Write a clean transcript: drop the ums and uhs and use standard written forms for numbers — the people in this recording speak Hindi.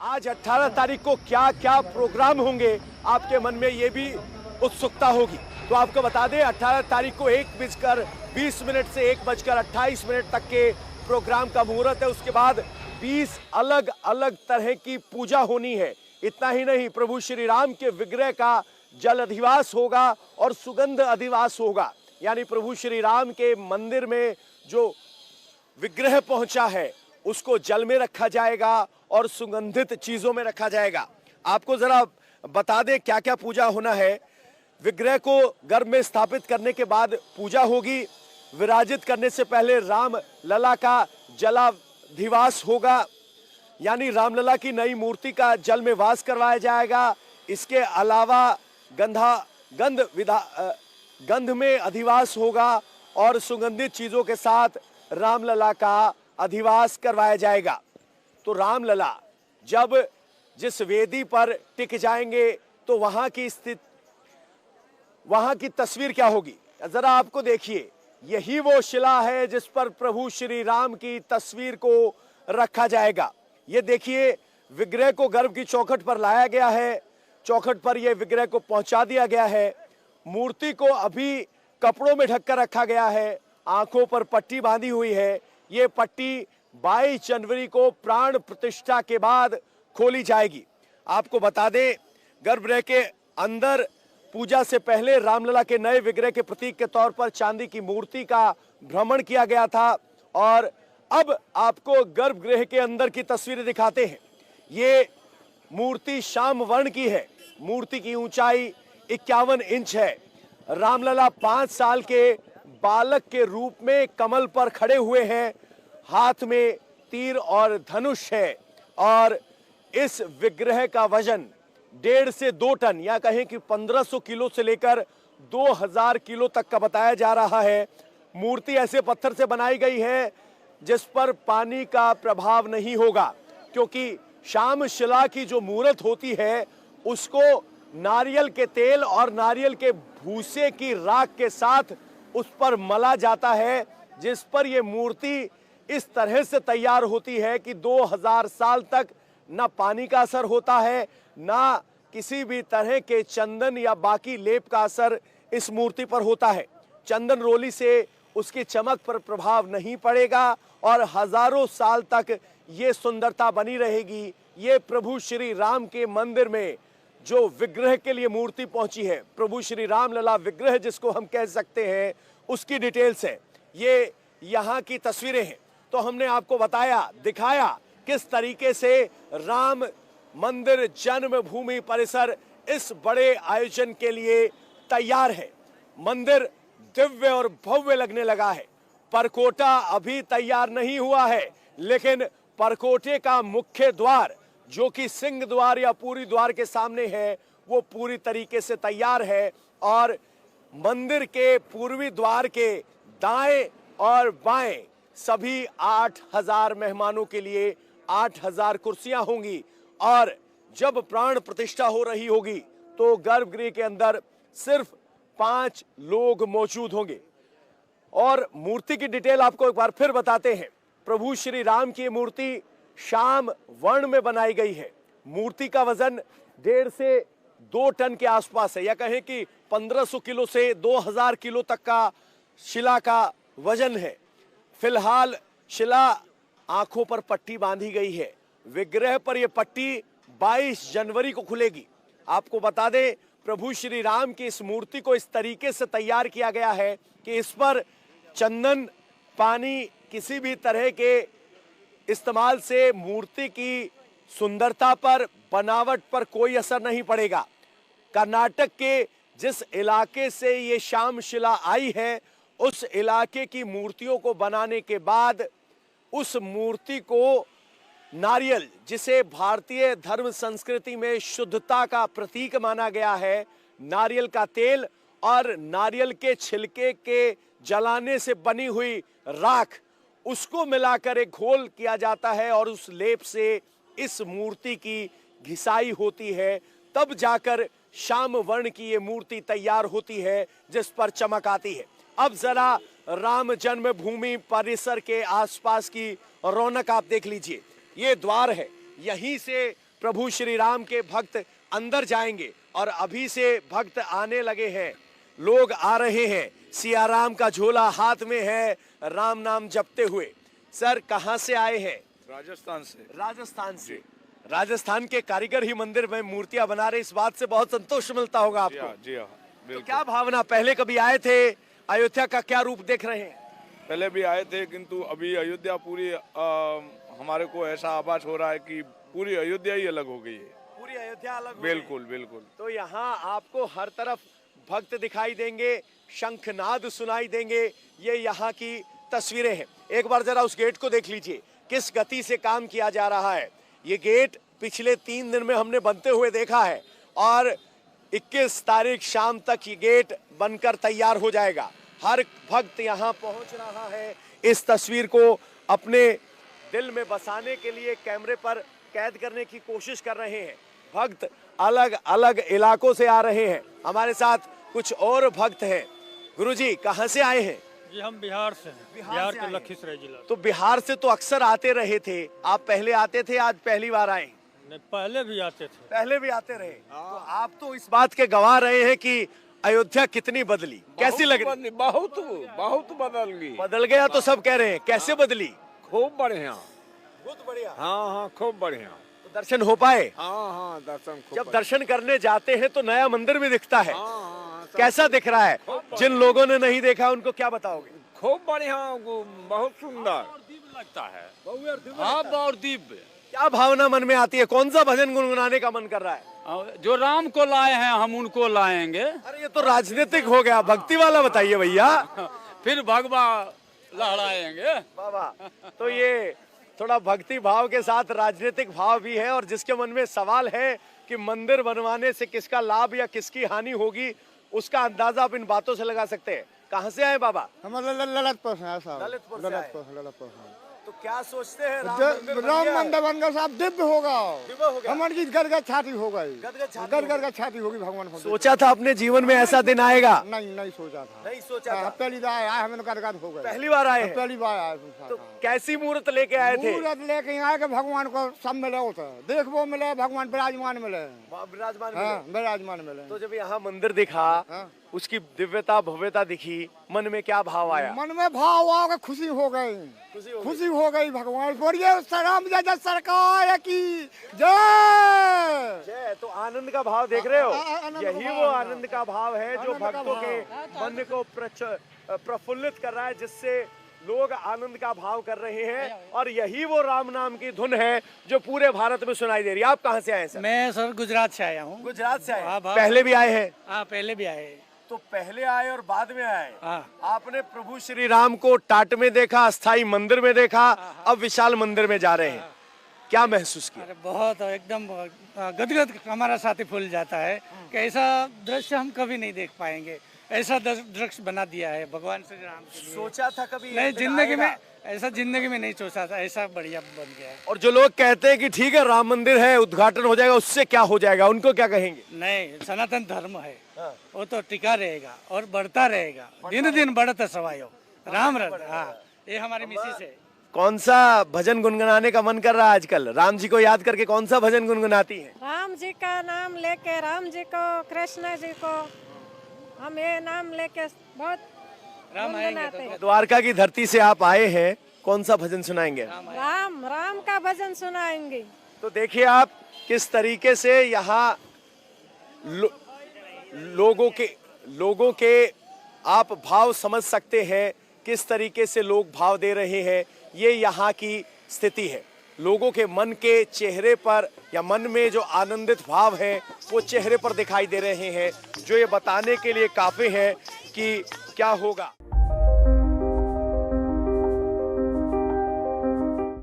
आज 18 तारीख को क्या क्या प्रोग्राम होंगे, आपके मन में ये भी उत्सुकता होगी। तो आपको बता दें 18 तारीख को 1:20 से 1:28 तक के प्रोग्राम का मुहूर्त है। उसके बाद 20 अलग अलग तरह की पूजा होनी है। इतना ही नहीं, प्रभु श्री राम के विग्रह का जल अधिवास होगा और सुगंध अधिवास होगा। यानी प्रभु श्री राम के मंदिर में जो विग्रह पहुंचा है उसको जल में रखा जाएगा और सुगंधित चीजों में रखा जाएगा। आपको जरा बता दें क्या क्या पूजा होना है। विग्रह को गर्भ में स्थापित करने के बाद पूजा होगी। विराजित करने से पहले राम लला का जलाधिवास होगा, यानी रामलला की नई मूर्ति का जल में वास करवाया जाएगा। इसके अलावा गंध में अधिवास होगा और सुगंधित चीजों के साथ रामलला का अधिवास करवाया जाएगा। तो रामलला जब जिस वेदी पर टिक जाएंगे तो वहां की तस्वीर क्या होगी, जरा आपको देखिए। यही वो शिला है जिस पर प्रभु श्री राम की तस्वीर को रखा जाएगा। ये देखिए, विग्रह को गर्भ की चौखट पर लाया गया है। चौखट पर यह विग्रह को पहुंचा दिया गया है। मूर्ति को अभी कपड़ों में ढककर रखा गया है। आंखों पर पट्टी बांधी हुई है। ये पट्टी 22 जनवरी को प्राण प्रतिष्ठा के बाद खोली जाएगी। आपको बता दें, गर्भगृह के अंदर पूजा से पहले रामलला के नए विग्रह के प्रतीक के तौर पर चांदी की मूर्ति का भ्रमण किया गया था। और अब आपको गर्भगृह के अंदर की तस्वीरें दिखाते हैं। ये मूर्ति श्याम वर्ण की है। मूर्ति की ऊंचाई 51 इंच है। रामलला 5 साल के बालक के रूप में कमल पर खड़े हुए हैं। हाथ में तीर और धनुष है और इस विग्रह का वजन 1.5 से 2 टन या कहें कि 1500 किलो से लेकर 2000 किलो तक का बताया जा रहा है। मूर्ति ऐसे पत्थर से बनाई गई है जिस पर पानी का प्रभाव नहीं होगा, क्योंकि श्याम शिला की जो मूर्त होती है उसको नारियल के तेल और नारियल के भूसे की राख के साथ उस पर मला जाता है, जिस पर यह मूर्ति इस तरह से तैयार होती है कि 2000 साल तक ना पानी का असर होता है, ना किसी भी तरह के चंदन या बाकी लेप का असर इस मूर्ति पर होता है। चंदन रोली से उसकी चमक पर प्रभाव नहीं पड़ेगा और हजारों साल तक ये सुंदरता बनी रहेगी। ये प्रभु श्री राम के मंदिर में जो विग्रह के लिए मूर्ति पहुंची है, प्रभु श्री राम लला विग्रह जिसको हम कह सकते हैं, उसकी डिटेल्स है। ये यहाँ की तस्वीरें हैं। तो हमने आपको बताया, दिखाया किस तरीके से राम मंदिर जन्मभूमि परिसर इस बड़े आयोजन के लिए तैयार है। मंदिर दिव्य और भव्य लगने लगा है। परकोटा अभी तैयार नहीं हुआ है, लेकिन परकोटे का मुख्य द्वार जो कि सिंह द्वार या पूरी द्वार के सामने है, वो पूरी तरीके से तैयार है। और मंदिर के पूर्वी द्वार के दाएं और बाएं सभी 8000 मेहमानों के लिए 8000 कुर्सियां होंगी। और जब प्राण प्रतिष्ठा हो रही होगी तो गर्भगृह के अंदर सिर्फ 5 लोग मौजूद होंगे। और मूर्ति की डिटेल आपको एक बार फिर बताते हैं। प्रभु श्री राम की मूर्ति श्याम वर्ण में बनाई गई है। मूर्ति का वजन 1.5 से 2 टन के आसपास है, या कहें कि 1500 किलो से 2000 किलो तक का शिला का वजन है। फिलहाल शिला आंखों पर पट्टी बांधी गई है। विग्रह पर यह पट्टी 22 जनवरी को खुलेगी। आपको बता दें, प्रभु श्री राम की इस मूर्ति को इस तरीके से तैयार किया गया है कि इस पर चंदन, पानी, किसी भी तरह के इस्तेमाल से मूर्ति की सुंदरता पर, बनावट पर कोई असर नहीं पड़ेगा। कर्नाटक के जिस इलाके से ये श्याम शिला आई है, उस इलाके की मूर्तियों को बनाने के बाद उस मूर्ति को नारियल, जिसे भारतीय धर्म संस्कृति में शुद्धता का प्रतीक माना गया है, नारियल का तेल और नारियल के छिलके के जलाने से बनी हुई राख, उसको मिलाकर एक घोल किया जाता है और उस लेप से इस मूर्ति की घिसाई होती है। तब जाकर श्याम वर्ण की ये मूर्ति तैयार होती है जिस पर चमक आती है। अब जरा राम जन्मभूमि परिसर के आसपास की रौनक आप देख लीजिए। ये द्वार है, यहीं से प्रभु श्री राम के भक्त अंदर जाएंगे और अभी से भक्त आने लगे हैं, लोग आ रहे हैं, सिया राम का झोला हाथ में है, राम नाम जपते हुए। सर कहां से आए हैं? राजस्थान से। राजस्थान से। राजस्थान के कारीगर ही मंदिर में मूर्तियां बना रहे, इस बात से बहुत संतोष मिलता होगा आपको। जी हाँ, तो क्या भावना, पहले कभी आए थे, अयोध्या का क्या रूप देख रहे हैं? पहले भी आए थे, किंतु अभी अयोध्या पूरी हमारे को ऐसा आभास हो रहा है कि पूरी अयोध्या ही अलग हो गई है। पूरी अयोध्या अलग हो गई। बिल्कुल बिल्कुल। तो यहाँ आपको हर तरफ भक्त दिखाई देंगे, शंखनाद सुनाई देंगे, ये यहाँ की तस्वीरें हैं। एक बार जरा उस गेट को देख लीजिए, किस गति से काम किया जा रहा है। ये गेट पिछले 3 दिन में हमने बनते हुए देखा है और 21 तारीख शाम तक ये गेट बनकर तैयार हो जाएगा। हर भक्त यहाँ पहुंच रहा है, इस तस्वीर को अपने दिल में बसाने के लिए कैमरे पर कैद करने की कोशिश कर रहे हैं। भक्त अलग अलग इलाकों से आ रहे हैं। हमारे साथ कुछ और भक्त हैं। गुरुजी कहाँ से आए हैं? जी हम बिहार से हैं, बिहार के लखीसराय जिला। तो बिहार से तो अक्सर आते रहे थे, आप पहले आते थे, आज पहली बार आए? नहीं, पहले भी आते थे। पहले भी आते रहे। तो आप तो इस बात के गवाह रहे हैं कि अयोध्या कितनी बदली, कैसी लग रही? बहुत बहुत बदल गई। बदल गया तो सब कह रहे हैं, कैसे बदली? खूब बढ़िया। बहुत बढ़िया। हाँ हाँ खूब बढ़िया। तो दर्शन हो पाए? हाँ हाँ दर्शन खूब जब दर्शन करने जाते हैं तो नया मंदिर भी दिखता है। हाँ, कैसा दिख रहा है? जिन लोगों ने नहीं देखा उनको क्या बताओगे? खूब बढ़िया, बहुत सुंदर लगता है। हाँ और दिव्य। क्या भावना मन में आती है? कौन सा भजन गुनगुनाने का मन कर रहा है? जो राम को लाए हैं हम उनको लाएंगे। अरे ये तो राजनीतिक हो गया, भक्ति वाला बताइए भैया। फिर भगवा लहराएंगे। बाबा तो ये थोड़ा भक्ति भाव के साथ राजनीतिक भाव भी है, और जिसके मन में सवाल है कि मंदिर बनवाने से किसका लाभ या किसकी हानि होगी, उसका अंदाजा आप इन बातों से लगा सकते हैं। कहाँ से आए बाबा? हम ललितपुर से हैं साहब। ललितपुर से आए। ललितपुर से। तो क्या सोचते हैं? राम मंदिर बन गया साहब, दिव्य होगा। हमारी की गदगद छाती हो गई, गदगद छाती होगी भगवान को। सोचा था अपने जीवन में ऐसा दिन आएगा? नहीं सोचा था। नहीं सोचा था। पहली बार आया, हमें गदगद हो गई। पहली बार आए हैं? पहली बार आया। तो कैसी मूर्त लेके आए थे? मूर्त लेके आए कि भगवान को सब मिले होता, देखो मिले, भगवान विराजमान मिले, विराजमान मिले। तो जब यहाँ मंदिर दिखा, उसकी दिव्यता भव्यता दिखी, मन में क्या भाव आया? मन में भाव आ गया, खुशी हो गई, खुशी हो गई। भगवान बोलिए राम जय सरकार की जय। जय। तो आनंद का भाव देख रहे हो, यही वो आनंद का भाव है जो भक्तों के मन को प्रफुल्लित कर रहा है, जिससे लोग आनंद का भाव कर रहे हैं। और यही वो राम नाम की धुन है जो पूरे भारत में सुनाई दे रही है। आप कहाँ से आए सर? मैं सर गुजरात से आया हूँ। गुजरात से आए? हाँ, पहले भी आए हैं? हाँ पहले भी आए। तो पहले आए और बाद में आए। हाँ। आपने प्रभु श्री राम को टाट में देखा, अस्थाई मंदिर में देखा, अब विशाल मंदिर में जा रहे हैं, क्या महसूस किया? अरे बहुत एकदम गदगद हमारा साथी फूल जाता है कि ऐसा दृश्य हम कभी नहीं देख पाएंगे। ऐसा दृश्य बना दिया है भगवान श्री राम के लिए। सोचा था कभी? नहीं, जिंदगी में ऐसा जिंदगी में नहीं सोचा था, ऐसा बढ़िया बन गया है। और जो लोग कहते हैं कि ठीक है राम मंदिर है, उद्घाटन हो जाएगा, उससे क्या हो जाएगा, उनको क्या कहेंगे? नहीं, सनातन धर्म है, वो तो टिका रहेगा और बढ़ता रहेगा, दिन दिन बढ़ता सवायो राम रथ। हाँ, ये हमारी मिसेस है। कौन सा भजन गुनगुनाने का मन कर रहा है आजकल? राम जी को याद करके कौन सा भजन गुनगुनाती है? राम जी का नाम लेके, राम जी को, कृष्ण जी को, हम ये नाम लेके बहुत राम आएंगे तो द्वारका की धरती से आप आए हैं, कौन सा भजन सुनाएंगे? राम का भजन सुनाएंगे। तो देखिए आप किस तरीके से यहाँ लोगों के आप भाव समझ सकते हैं, किस तरीके से लोग भाव दे रहे हैं। ये यहाँ की स्थिति है। लोगों के मन के चेहरे पर या मन में जो आनंदित भाव है वो चेहरे पर दिखाई दे रहे हैं, जो ये बताने के लिए काफी है कि क्या होगा।